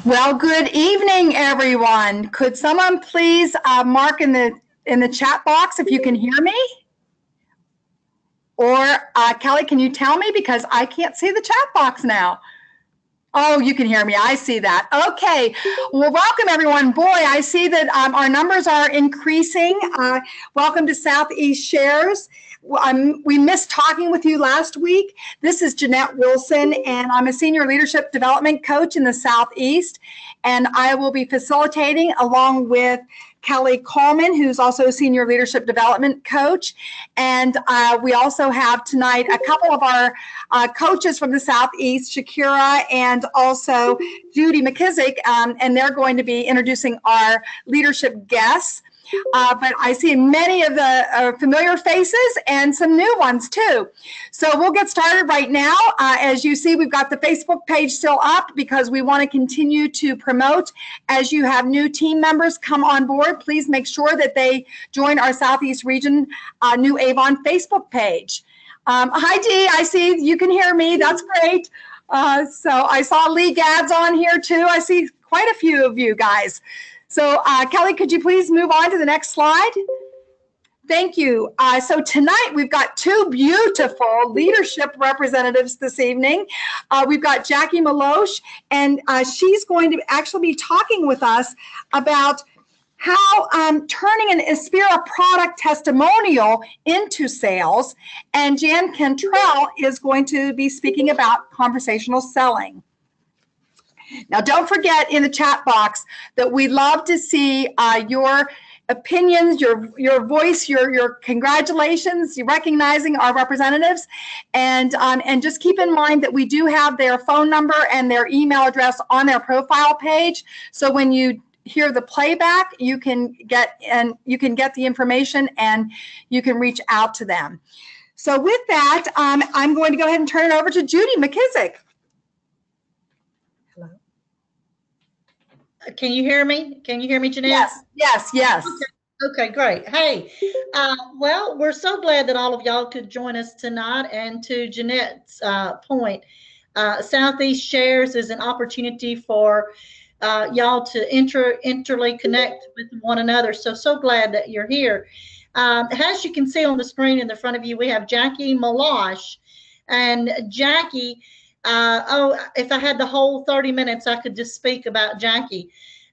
Well, good evening, everyone. Could someone please mark in the chat box if you can hear me? Or Kelly, can you tell me because I can't see the chat box now? Oh, you can hear me. I see that. Okay. Well, welcome, everyone. Boy, I see that our numbers are increasing. Welcome to Southeast Shares. We missed talking with you last week. This is Jeanette Wilson, and I'm a senior leadership development coach in the Southeast. And I will be facilitating along with Kelly Coleman, who's also a senior leadership development coach. And we also have tonight a couple of our coaches from the Southeast, Shakira and also Judy McKissick, and they're going to be introducing our leadership guests. But I see many of the familiar faces and some new ones too. So we'll get started right now. As you see, we've got the Facebook page still up because we want to continue to promote. As you have new team members come on board, please make sure that they join our Southeast Region New Avon Facebook page. Hi, Dee. I see you can hear me. That's great. So I saw Lee Gads on here too. I see quite a few of you guys. So Kelly, could you please move on to the next slide? Thank you. So tonight we've got two beautiful leadership representatives this evening. We've got Jackie Maloche, and she's going to actually be talking with us about how turning an Aspira product testimonial into sales. And Jan Cantrell is going to be speaking about conversational selling. Now, don't forget in the chat box that we love to see your opinions, your voice, your congratulations, recognizing our representatives, and just keep in mind that we do have their phone number and their email address on their profile page. So when you hear the playback, you can get the information and you can reach out to them. So with that, I'm going to go ahead and turn it over to Judy McKissick. Can you hear me? Can you hear me, Jeanette? Yes, yes, yes. Okay, great. Hey, well, we're so glad that all of y'all could join us tonight. And to Jeanette's point, Southeast Shares is an opportunity for y'all to interly connect with one another. So glad that you're here. As you can see on the screen in the front of you, we have Jackie Maloche. And Jackie, if I had the whole 30 minutes, I could just speak about Jackie.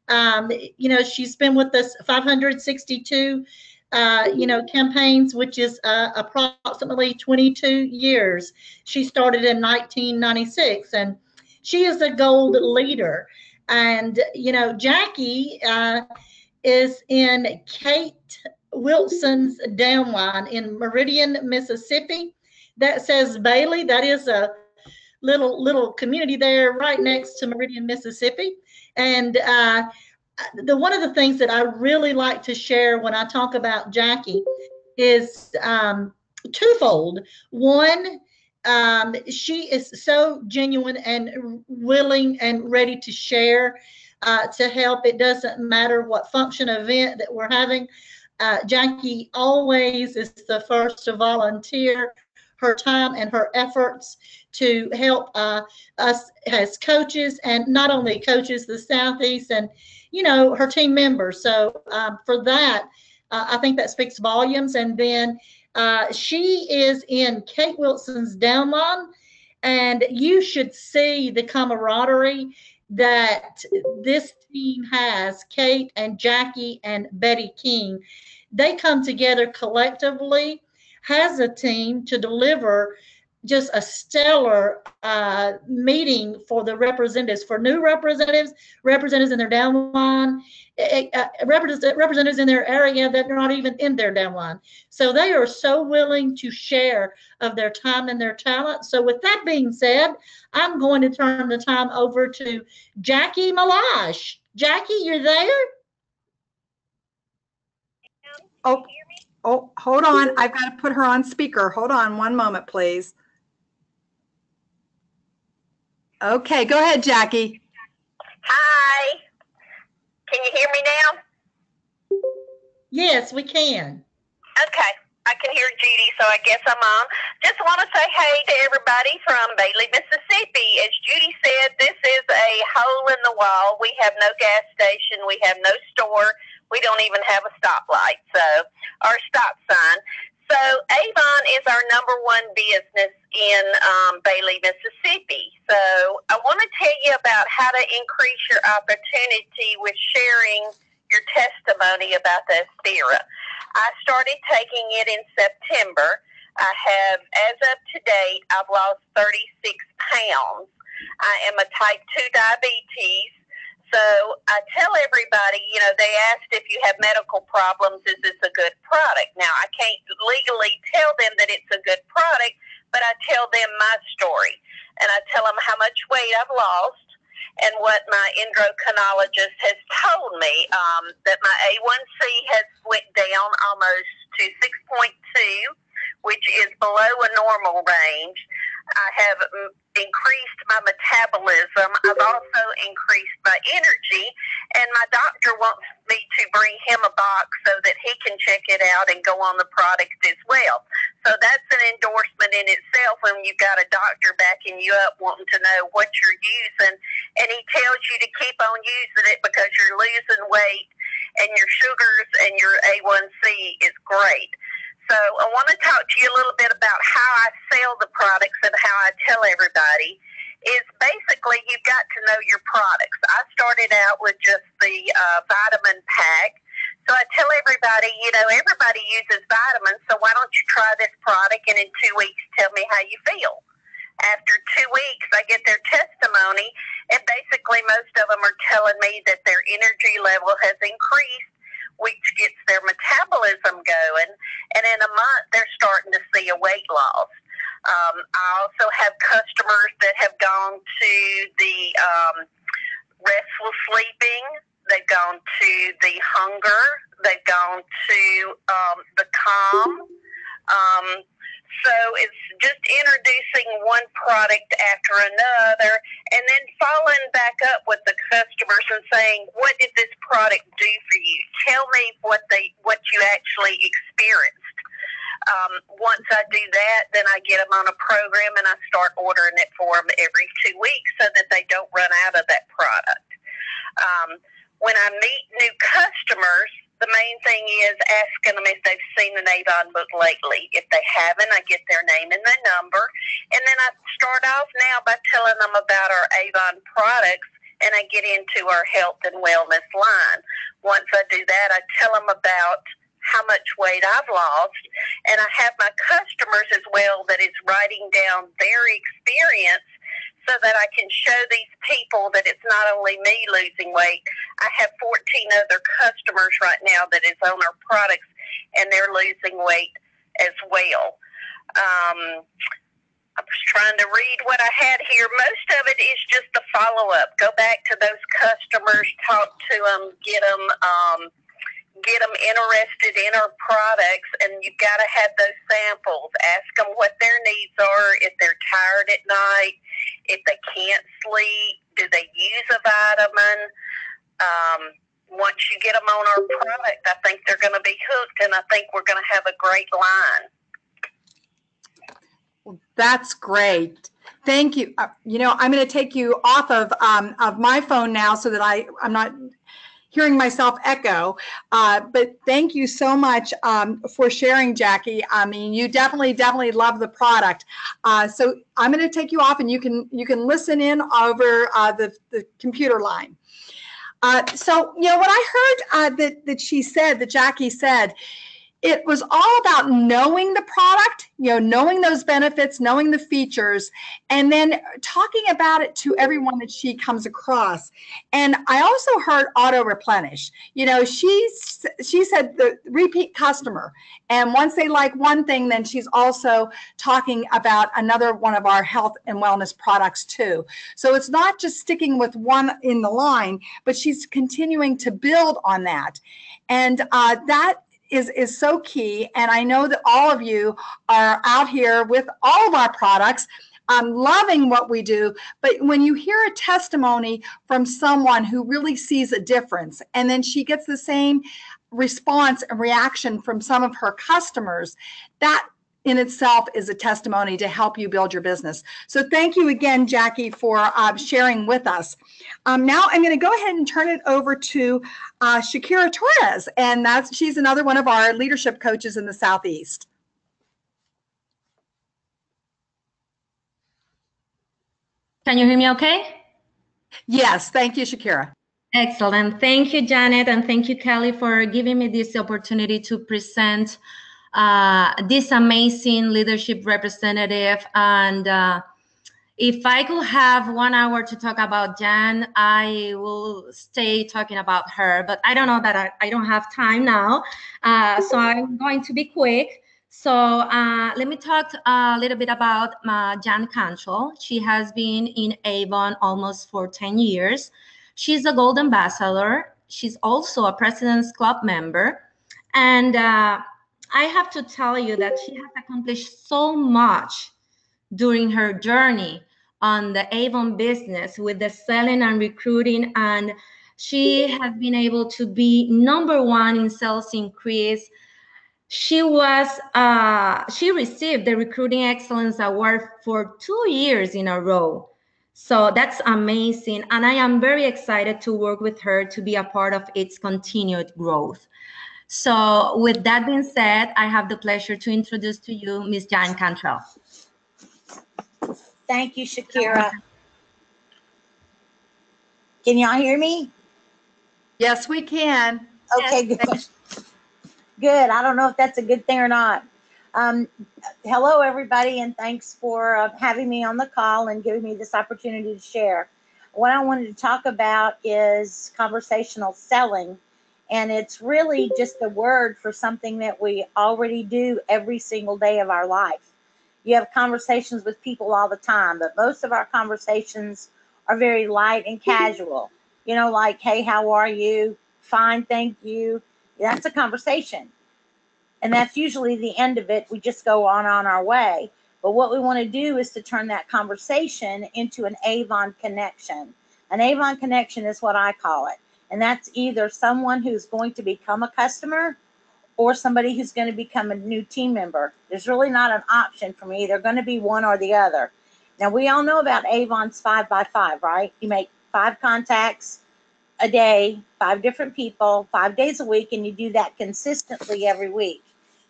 You know, she's been with us 562, campaigns, which is approximately 22 years. She started in 1996, and she is a gold leader. And, you know, Jackie is in Kate Wilson's downline in Meridian, Mississippi. That says Bailey. That is a little community there right next to Meridian, Mississippi. And one of the things that I really like to share when I talk about Jackie is twofold. One, she is so genuine and willing and ready to share, to help. It doesn't matter what function event that we're having. Jackie always is the first to volunteer her time and her efforts to help us as coaches, and not only coaches, the Southeast, and, you know, her team members. So for that, I think that speaks volumes. And then she is in Kate Wilson's downline, and you should see the camaraderie that this team has. Kate and Jackie and Betty King, they come together collectively as a team to deliver just a stellar meeting for the representatives, for new representatives in their downline, representatives in their area that are not even in their downline. So they are so willing to share of their time and their talent. So with that being said, I'm going to turn the time over to Jackie Maloche. Jackie, you're there? Oh, hold on. I've got to put her on speaker. Hold on one moment, please. Okay, go ahead, Jackie. Hi. Can you hear me now? Yes, we can. Okay. I can hear Judy, so I guess I'm on. Just want to say hey to everybody from Bailey, Mississippi. As Judy said, this is a hole in the wall. We have no gas station. We have no store. We don't even have a stoplight, or stop sign. So Avon is our #1 business in Bailey, Mississippi. So I want to tell you about how to increase your opportunity with sharing your testimony about the Aspira. I started taking it in September. I have, as of today, I've lost 36 pounds. I am a type 2 diabetes. So I tell everybody, they asked if you have medical problems, is this a good product? Now, I can't legally tell them that it's a good product, but I tell them my story. And I tell them how much weight I've lost and what my endocrinologist has told me, that my A1C has went down almost to 6.2, which is below a normal range. I have increased my metabolism. I've also increased my energy, and my doctor wants me to bring him a box so that he can check it out and go on the product as well. So that's an endorsement in itself when you've got a doctor backing you up wanting to know what you're using, and he tells you to keep on using it because you're losing weight and your sugars and your A1C is great. So I want to talk to you a little bit about how I sell the products and how I tell everybody is basically you've got to know your products. I started out with just the vitamin pack. So I tell everybody, everybody uses vitamins, so why don't you try this product and in 2 weeks tell me how you feel. After 2 weeks, I get their testimony, and basically most of them are telling me that their energy level has increased, which gets their metabolism going, and in a month they're starting to see a weight loss. I also have customers that have gone to the restful sleeping, they've gone to the hunger, they've gone to the calm. So it's just introducing one product after another and then following back up with the customers and saying, what did this product do for you? Tell me what you actually experienced. Once I do that, then I get them on a program and I start ordering it for them every 2 weeks so that they don't run out of that product. When I meet new customers, the main thing is asking them if they've seen an Avon book lately. If they haven't, I get their name and their number. And then I start off now by telling them about our Avon products, and I get into our health and wellness line. Once I do that, I tell them about how much weight I've lost, and I have my customers as well that is writing down their experience so that I can show these people that it's not only me losing weight. I have 14 other customers right now that is on our products, and they're losing weight as well. I was trying to read what I had here. Most of it is just the follow-up. Go back to those customers, talk to them, get them interested in our products, and you've got to have those samples. Ask them what their needs are, if they're tired at night, if they can't sleep, do they use a vitamin. Once you get them on our product, I think they're going to be hooked, and I think we're going to have a great line. Well, that's great. Thank you. I'm going to take you off of my phone now so that I'm not hearing myself echo, but thank you so much for sharing, Jackie. I mean, you definitely love the product. So I'm going to take you off, and you can listen in over the computer line. So what I heard that Jackie said, it was all about knowing the product, knowing those benefits, knowing the features, and then talking about it to everyone that she comes across. And I also heard auto replenish. She said the repeat customer. And once they like one thing, then she's also talking about another one of our health and wellness products too. So it's not just sticking with one in the line, but she's continuing to build on that. And that is so key. And I know that all of you are out here with all of our products, loving what we do. But when you hear a testimony from someone who really sees a difference, and then she gets the same response and reaction from some of her customers, that in itself is a testimony to help you build your business. So thank you again, Jackie, for sharing with us. Now I'm going to go ahead and turn it over to Shakira Torres, and she's another one of our leadership coaches in the Southeast. Can you hear me okay? Yes, thank you, Shakira. Excellent. Thank you, Janet, and thank you, Kelly, for giving me this opportunity to present this amazing leadership representative. And if I could have 1 hour to talk about Jan, I will stay talking about her, but I don't know that I don't have time now. So I'm going to be quick. So let me talk a little bit about Jan Cantrell. She has been in Avon almost for 10 years. She's a Gold Ambassador. She's also a President's Club member. And I have to tell you that she has accomplished so much during her journey on the Avon business with the selling and recruiting. And she has been able to be #1 in sales increase. She received the Recruiting Excellence Award for 2 years in a row. So that's amazing. And I am very excited to work with her to be a part of its continued growth. So with that being said, I have the pleasure to introduce to you Ms. Jan Cantrell. Thank you, Shakira. Can y'all hear me? Yes, we can. Okay, good. Good. I don't know if that's a good thing or not. Hello, everybody, and thanks for having me on the call and giving me this opportunity to share. What I wanted to talk about is conversational selling, and it's really just a word for something that we already do every single day of our life. You have conversations with people all the time, but most of our conversations are very light and casual. You know, like, hey, how are you? Fine, thank you. That's a conversation. And that's usually the end of it. We just go on our way. But what we want to do is to turn that conversation into an Avon connection. An Avon connection is what I call it. And that's either someone who's going to become a customer or somebody who's going to become a new team member. There's really not an option for me. They're going to be one or the other. Now, we all know about Avon's 5x5, right? You make 5 contacts a day, 5 different people, 5 days a week, and you do that consistently every week.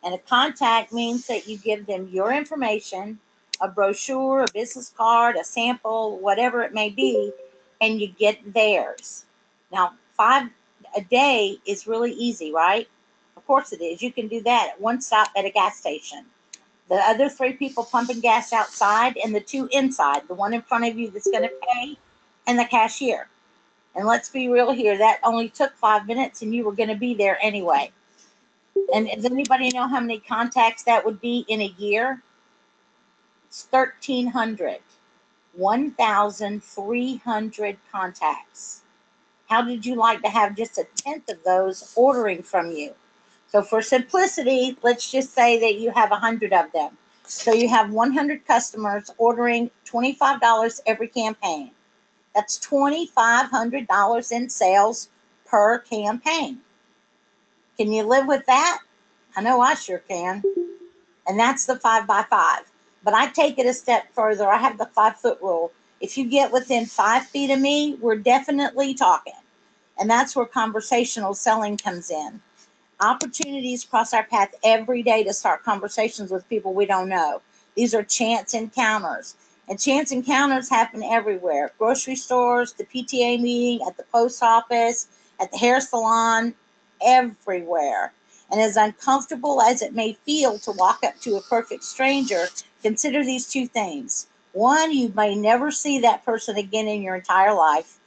And a contact means that you give them your information, a brochure, a business card, a sample, whatever it may be, and you get theirs. Now, 5 a day is really easy, right? Of course it is. You can do that at one stop at a gas station. The other 3 people pumping gas outside and the 2 inside, the one in front of you that's going to pay and the cashier. And let's be real here, that only took 5 minutes and you were going to be there anyway. And does anybody know how many contacts that would be in a year? It's 1,300. 1,300 contacts. How did you like to have just 1/10 of those ordering from you? So for simplicity, let's just say that you have 100 of them. So you have 100 customers ordering $25 every campaign. That's $2,500 in sales per campaign. Can you live with that? I know I sure can. And that's the 5x5. But I take it a step further. I have the 5-foot rule. If you get within 5 feet of me, we're definitely talking. And that's where conversational selling comes in. Opportunities cross our path every day to start conversations with people we don't know. These are chance encounters. And chance encounters happen everywhere. Grocery stores, the PTA meeting, at the post office, at the hair salon, everywhere. And as uncomfortable as it may feel to walk up to a perfect stranger, consider these 2 things. 1, you may never see that person again in your entire life.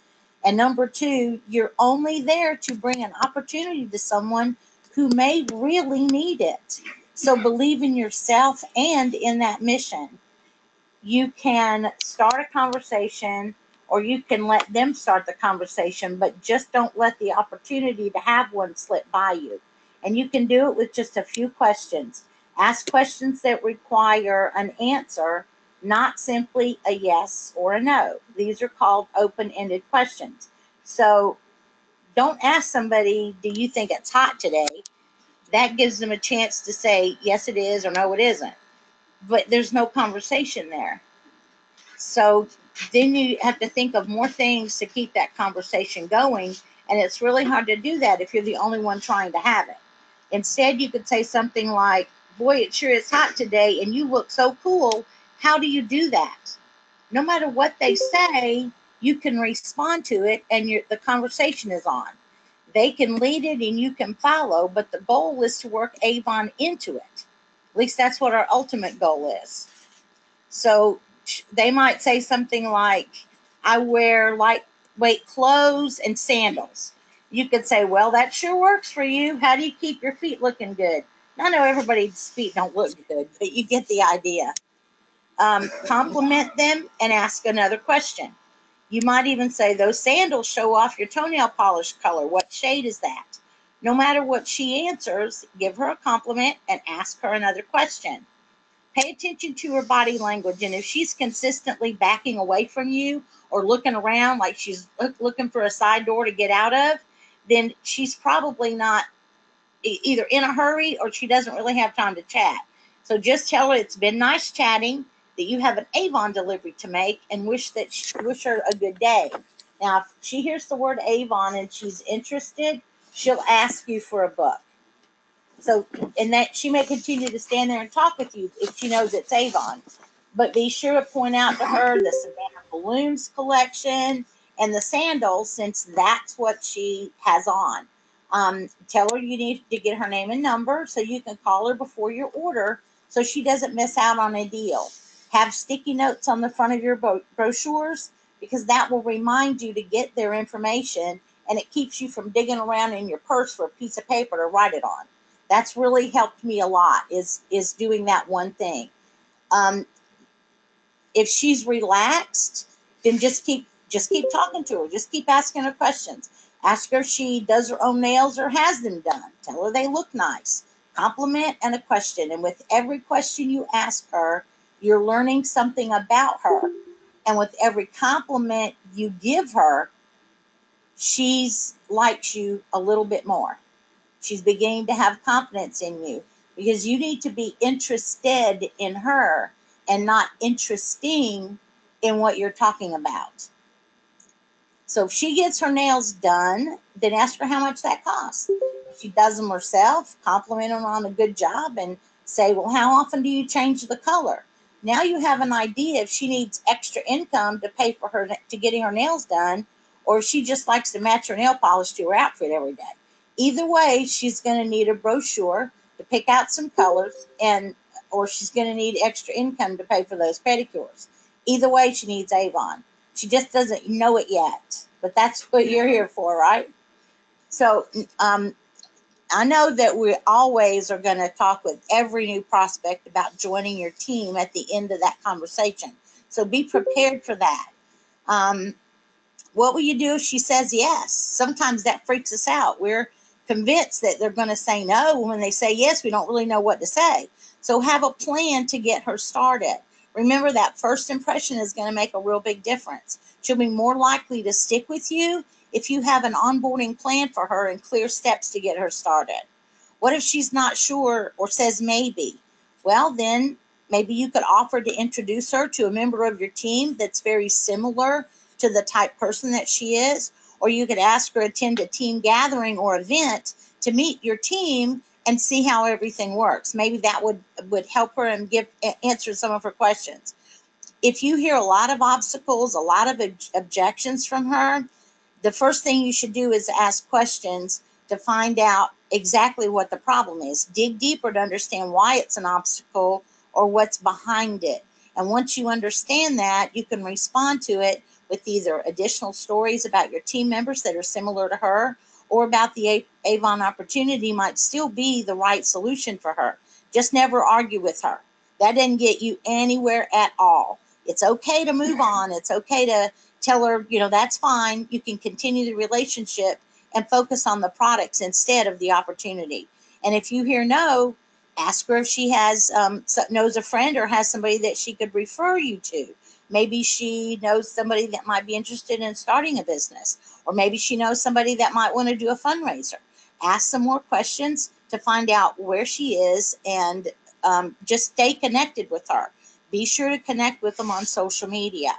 And number 2, you're only there to bring an opportunity to someone who may really need it. So believe in yourself and in that mission. You can start a conversation or you can let them start the conversation, but just don't let the opportunity to have one slip by you. And you can do it with just a few questions. Ask questions that require an answer, not simply a yes or a no. These are called open-ended questions. So don't ask somebody, do you think it's hot today? That gives them a chance to say, yes, it is, or no, it isn't. But there's no conversation there. So then you have to think of more things to keep that conversation going. And it's really hard to do that if you're the only one trying to have it. Instead, you could say something like, boy, it sure is hot today, and you look so cool. How do you do that? No matter what they say, you can respond to it, and the conversation is on. They can lead it and you can follow, but the goal is to work Avon into it. At least that's what our ultimate goal is. So they might say something like, I wear lightweight clothes and sandals. You could say, well, that sure works for you. How do you keep your feet looking good? I know everybody's feet don't look good, but you get the idea. Compliment them and ask another question. You might even say, those sandals show off your toenail polish color. What shade is that? No matter what she answers, give her a compliment and ask her another question. Pay attention to her body language, and if she's consistently backing away from you or looking around like she's looking for a side door to get out of, then she's probably not either in a hurry or she doesn't really have time to chat. So just tell her it's been nice chatting, that you have an Avon delivery to make, and wish her a good day. Now, if she hears the word Avon and she's interested, she'll ask you for a book. So, and that she may continue to stand there and talk with you if she knows it's Avon. But be sure to point out to her the Savannah Balloons collection and the sandals, since that's what she has on. Tell her you need to get her name and number so you can call her before your order so she doesn't miss out on a deal. Have sticky notes on the front of your brochures, because that will remind you to get their information, and it keeps you from digging around in your purse for a piece of paper to write it on. That's really helped me a lot, is doing that one thing. If she's relaxed, then just keep talking to her. Just keep asking her questions. Ask her if she does her own nails or has them done. Tell her they look nice. Compliment and a question. And with every question you ask her, you're learning something about her. And with every compliment you give her, she's likes you a little bit more. She's beginning to have confidence in you, because you need to be interested in her and not interesting in what you're talking about. So if she gets her nails done, then ask her how much that costs. If she does them herself, compliment her on a good job and say, well, how often do you change the color? Now you have an idea if she needs extra income to pay for her to getting her nails done, or if she just likes to match her nail polish to her outfit every day. Either way, she's going to need a brochure to pick out some colors, or she's going to need extra income to pay for those pedicures. Either way, she needs Avon. She just doesn't know it yet, but that's what you're here for, right? So I know that we always are going to talk with every new prospect about joining your team at the end of that conversation. So be prepared for that. What will you do if she says yes? Sometimes that freaks us out. We're convinced that they're going to say no. When they say yes, we don't really know what to say. So have a plan to get her started. Remember, that first impression is going to make a real big difference. She'll be more likely to stick with you if you have an onboarding plan for her and clear steps to get her started. What if she's not sure or says maybe? Well, then maybe you could offer to introduce her to a member of your team that's very similar to the type person that she is, or you could ask her to attend a team gathering or event to meet your team and see how everything works. Maybe that would help her and answer some of her questions. If you hear a lot of obstacles, a lot of objections from her, the first thing you should do is ask questions to find out exactly what the problem is. Dig deeper to understand why it's an obstacle or what's behind it. And once you understand that, you can respond to it with either additional stories about your team members that are similar to her, or about the Avon opportunity might still be the right solution for her. Just never argue with her. That doesn't get you anywhere at all. It's okay to move on. It's okay to tell her, that's fine. You can continue the relationship and focus on the products instead of the opportunity. And if you hear no, Ask her if she has knows a friend or has somebody that she could refer you to. Maybe she knows somebody that might be interested in starting a business, or maybe she knows somebody that might want to do a fundraiser. Ask some more questions to find out where she is, and just stay connected with her. Be sure to connect with them on social media.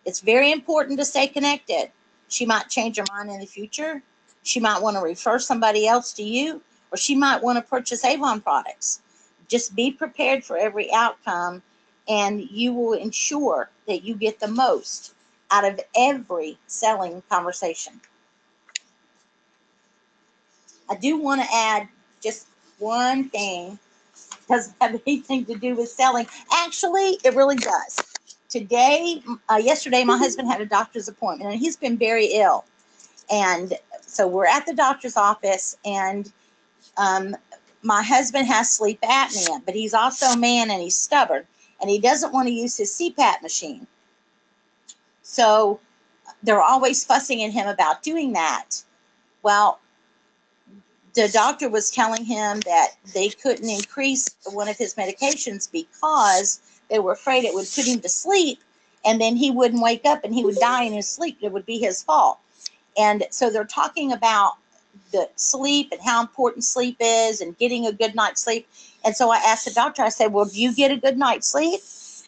It's very important to stay connected. She might change her mind in the future. She might want to refer somebody else to you, or she might want to purchase Avon products. Just be prepared for every outcome, and you will ensure that you get the most out of every selling conversation. I do want to add just one thing. Doesn't have anything to do with selling. Actually, it really does. Yesterday, my husband had a doctor's appointment, and he's been very ill. And so we're at the doctor's office, and my husband has sleep apnea, but he's also a man, and he's stubborn, and he doesn't want to use his CPAP machine. So they're always fussing at him about doing that. Well, the doctor was telling him that they couldn't increase one of his medications because they were afraid it would put him to sleep, and then he wouldn't wake up and he would die in his sleep. It would be his fault. And so they're talking about the sleep and how important sleep is and getting a good night's sleep. And so I asked the doctor, I said, well, do you get a good night's sleep?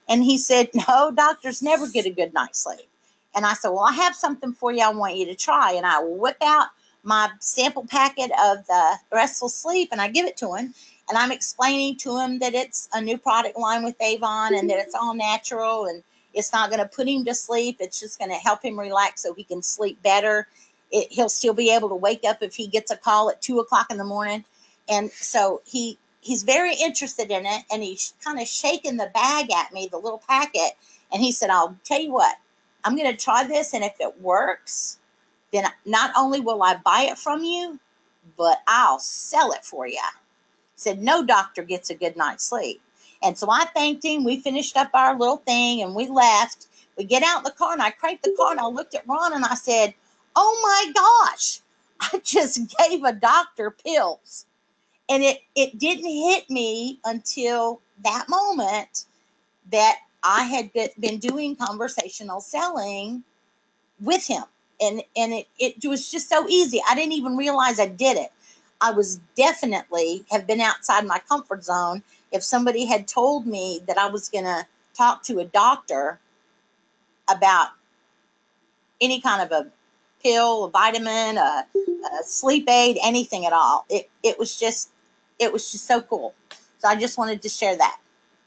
And he said, no, doctors never get a good night's sleep. And I said, well, I have something for you I want you to try. And I whip out my sample packet of the Restful Sleep, and I give it to him. And I'm explaining to him that it's a new product line with Avon, and that it's all natural, and it's not going to put him to sleep. It's just going to help him relax so he can sleep better. He'll still be able to wake up if he gets a call at 2 o'clock in the morning. And so he's very interested in it, and he's kind of shaking the bag at me, the little packet. And he said, I'll tell you what, I'm going to try this, and if it works, then not only will I buy it from you, but I'll sell it for you. He said, no doctor gets a good night's sleep. And so I thanked him. We finished up our little thing, and we left. We get out in the car, and I cranked the car, and I looked at Ron, and I said, oh my gosh, I just gave a doctor pills. And it didn't hit me until that moment that I had been doing conversational selling with him. And it was just so easy. I didn't even realize I did it. I was definitely have been outside my comfort zone. If somebody had told me that I was going to talk to a doctor about any kind of a pill, a vitamin, a sleep aid, anything at all, it was just so cool. So I just wanted to share that.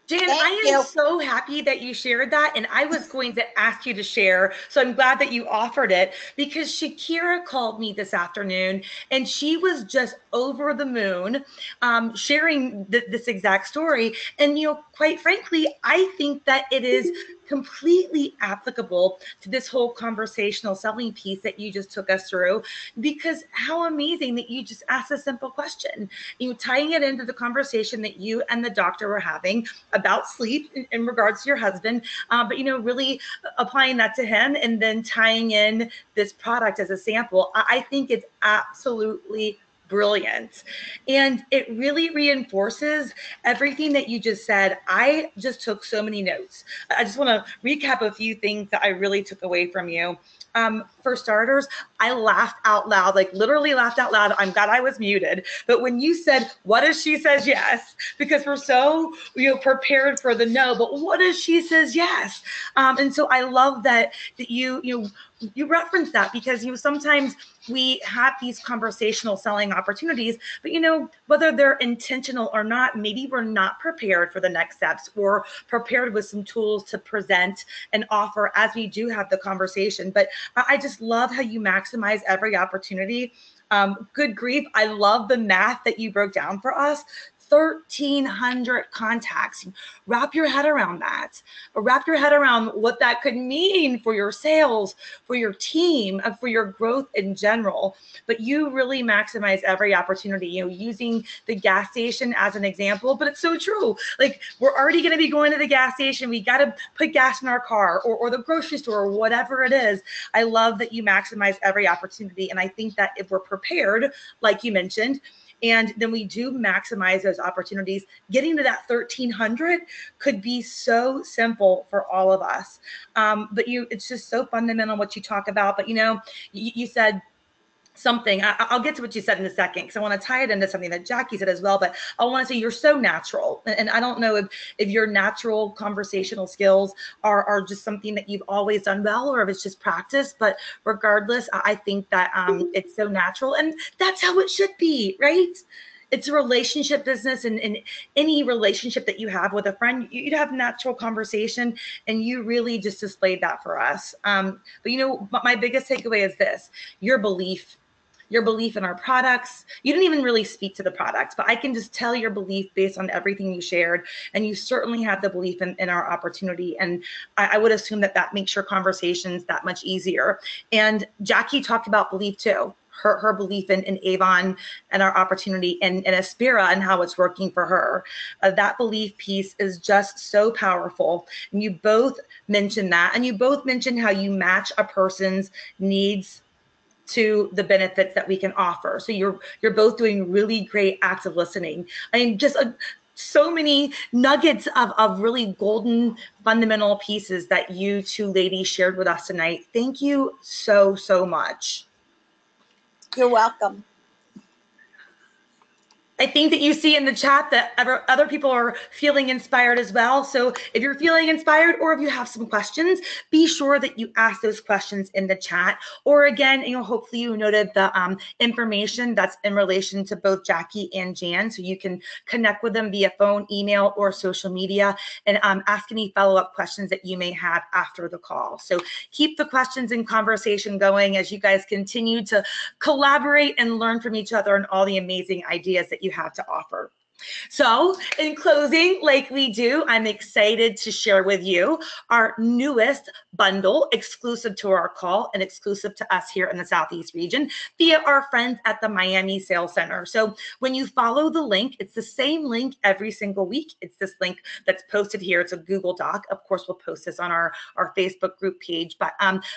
Jan, I am so happy that you shared that, and I was going to ask you to share, so I'm glad that you offered it, because Shakira called me this afternoon, and she was just over the moon sharing this exact story. And, quite frankly, I think that it is completely applicable to this whole conversational selling piece that you just took us through, because how amazing that you just asked a simple question, tying it into the conversation that you and the doctor were having about sleep in regards to your husband, but really applying that to him and then tying in this product as a sample. I think it's absolutely brilliant. And it really reinforces everything that you just said. I just took so many notes. I just want to recap a few things that I really took away from you. For starters, I laughed out loud, like literally laughed out loud. I'm glad I was muted. But when you said, what if she says yes? Because we're so prepared for the no, but what if she says yes? And so I love that you reference that, because sometimes we have these conversational selling opportunities, but whether they're intentional or not, maybe we're not prepared for the next steps or prepared with some tools to present and offer as we do have the conversation. But I just love how you maximize every opportunity. Good grief. I love the math that you broke down for us. 1,300 contacts. Wrap your head around that. Wrap your head around what that could mean for your sales, for your team, for your growth in general. But you really maximize every opportunity, using the gas station as an example. But it's so true. Like, we're already going to be going to the gas station. We got to put gas in our car, or the grocery store, or whatever it is. I love that you maximize every opportunity. And I think that if we're prepared, like you mentioned, and then we do maximize those opportunities. Getting to that 1,300 could be so simple for all of us. But it's just so fundamental what you talk about. But you said something, I'll get to what you said in a second, because I want to tie it into something that Jackie said as well. But I want to say you're so natural, and I don't know if your natural conversational skills are just something that you've always done well, or if it's just practice. But regardless, I think that it's so natural, and that's how it should be, right? It's a relationship business, and any relationship that you have with a friend, you'd have natural conversation, and you really just displayed that for us. But my biggest takeaway is this: your belief in our products. You didn't even really speak to the products, but I can just tell your belief based on everything you shared. And you certainly have the belief in our opportunity. And I would assume that makes your conversations that much easier. And Jackie talked about belief too. Her belief in Avon and our opportunity, and Aspira and how it's working for her. That belief piece is just so powerful. And you both mentioned that. And you both mentioned how you match a person's needs to the benefits that we can offer. So you're both doing really great active listening. I mean, just so many nuggets of really golden fundamental pieces that you two ladies shared with us tonight. Thank you so much. You're welcome. I think that you see in the chat that other people are feeling inspired as well. So if you're feeling inspired, or if you have some questions, be sure that you ask those questions in the chat. Or again, hopefully you noted the information that's in relation to both Jackie and Jan, so you can connect with them via phone, email, or social media, and ask any follow-up questions that you may have after the call. So keep the questions and conversation going as you guys continue to collaborate and learn from each other and all the amazing ideas that you have to offer. So in closing, like we do, I'm excited to share with you our newest bundle exclusive to our call and exclusive to us here in the Southeast region via our friends at the Miami Sales Center. So when you follow the link, it's the same link every single week. It's this link that's posted here. It's a Google Doc. Of course, we'll post this on our Facebook group page, but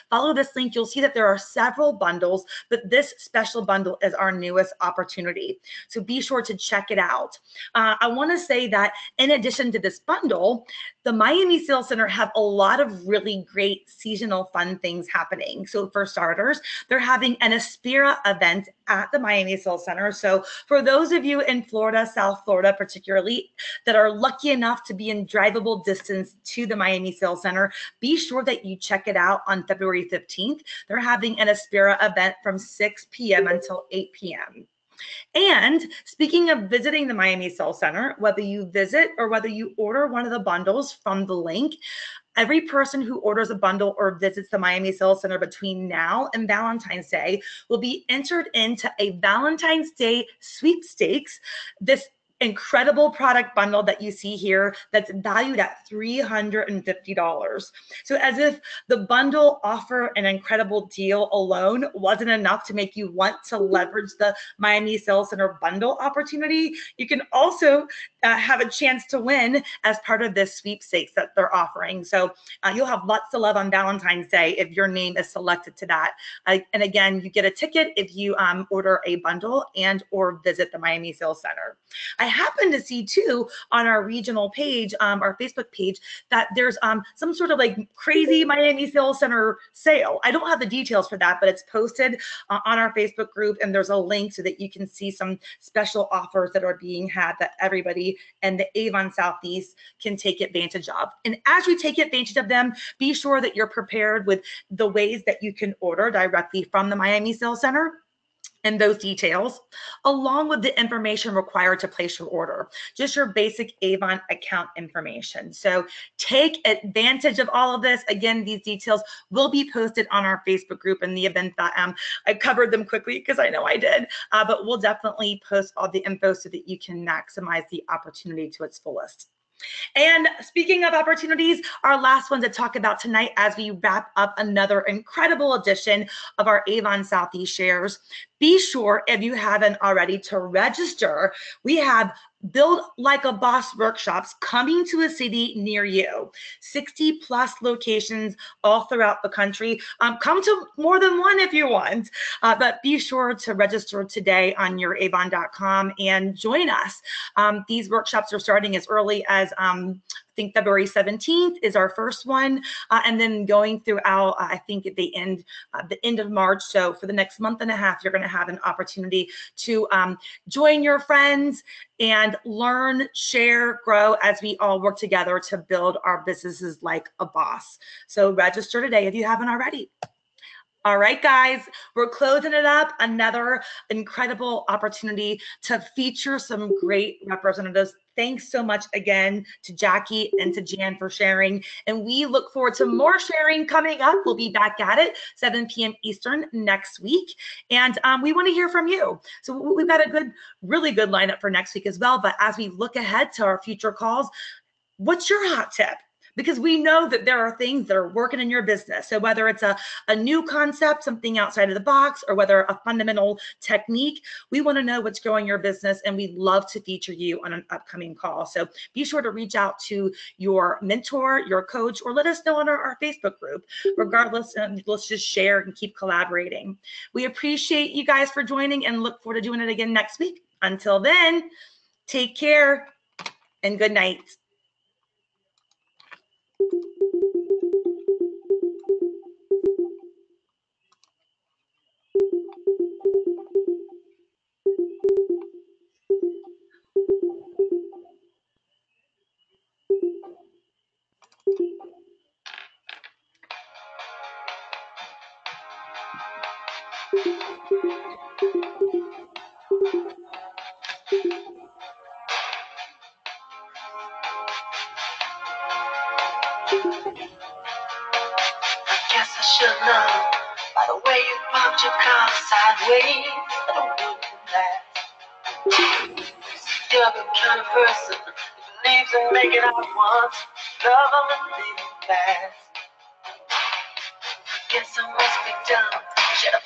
follow this link. You'll see that there are several bundles, but this special bundle is our newest opportunity. So be sure to check it out. I want to say that in addition to this bundle, the Miami Sales Center have a lot of really great seasonal fun things happening. So for starters, they're having an Aspira event at the Miami Sales Center. So for those of you in Florida, South Florida particularly, that are lucky enough to be in drivable distance to the Miami Sales Center, be sure that you check it out on February 15th. They're having an Aspira event from 6 p.m. until 8 p.m. And speaking of visiting the Miami Sales Center, whether you visit or whether you order one of the bundles from the link, every person who orders a bundle or visits the Miami Sales Center between now and Valentine's Day will be entered into a Valentine's Day sweepstakes. This incredible product bundle that you see here that's valued at $350. So as if the bundle offer and incredible deal alone wasn't enough to make you want to leverage the Miami Sales Center bundle opportunity, you can also have a chance to win as part of this sweepstakes that they're offering. So you'll have lots to love on Valentine's Day if your name is selected to that. And again, you get a ticket if you order a bundle and or visit the Miami Sales Center. I happen to see too on our regional page, our Facebook page, that there's some sort of like crazy Miami Sales Center sale. I don't have the details for that, but it's posted on our Facebook group, and there's a link so that you can see some special offers that are being had that everybody in the Avon Southeast can take advantage of. And as you take advantage of them, be sure that you're prepared with the ways that you can order directly from the Miami Sales Center and those details, along with the information required to place your order, just your basic Avon account information. So take advantage of all of this. Again, these details will be posted on our Facebook group in the event that I covered them quickly because I know I did, but we'll definitely post all the info so that you can maximize the opportunity to its fullest. And speaking of opportunities, our last one to talk about tonight as we wrap up another incredible edition of our Avon Southeast Shares, be sure, if you haven't already, to register. We have Build Like a Boss workshops coming to a city near you. 60 plus locations all throughout the country. Come to more than one if you want, but be sure to register today on youravon.com and join us. These workshops are starting as early as I think February 17th is our first one, and then going throughout, I think at the end of March. So for the next month and a half, you're going to have an opportunity to join your friends and learn, share, grow as we all work together to build our businesses like a boss. So register today if you haven't already. All right, guys, we're closing it up. Another incredible opportunity to feature some great representatives. Thanks so much again to Jackie and to Jan for sharing. And we look forward to more sharing coming up. We'll be back at it 7 p.m. Eastern next week. And we want to hear from you. So we've got a really good lineup for next week as well. But as we look ahead to our future calls, what's your hot tip? Because we know that there are things that are working in your business. So whether it's a new concept, something outside of the box, or whether a fundamental technique, we want to know what's growing your business, and we'd love to feature you on an upcoming call. So be sure to reach out to your mentor, your coach, or let us know on our Facebook group. Regardless, let's just share and keep collaborating. We appreciate you guys for joining and look forward to doing it again next week. Until then, take care and good night. Guess I should know by the way you parked your car sideways. I don't know that. You're the kind of person who believes in making out once, love them and leaving fast. Guess I must be dumb. Should have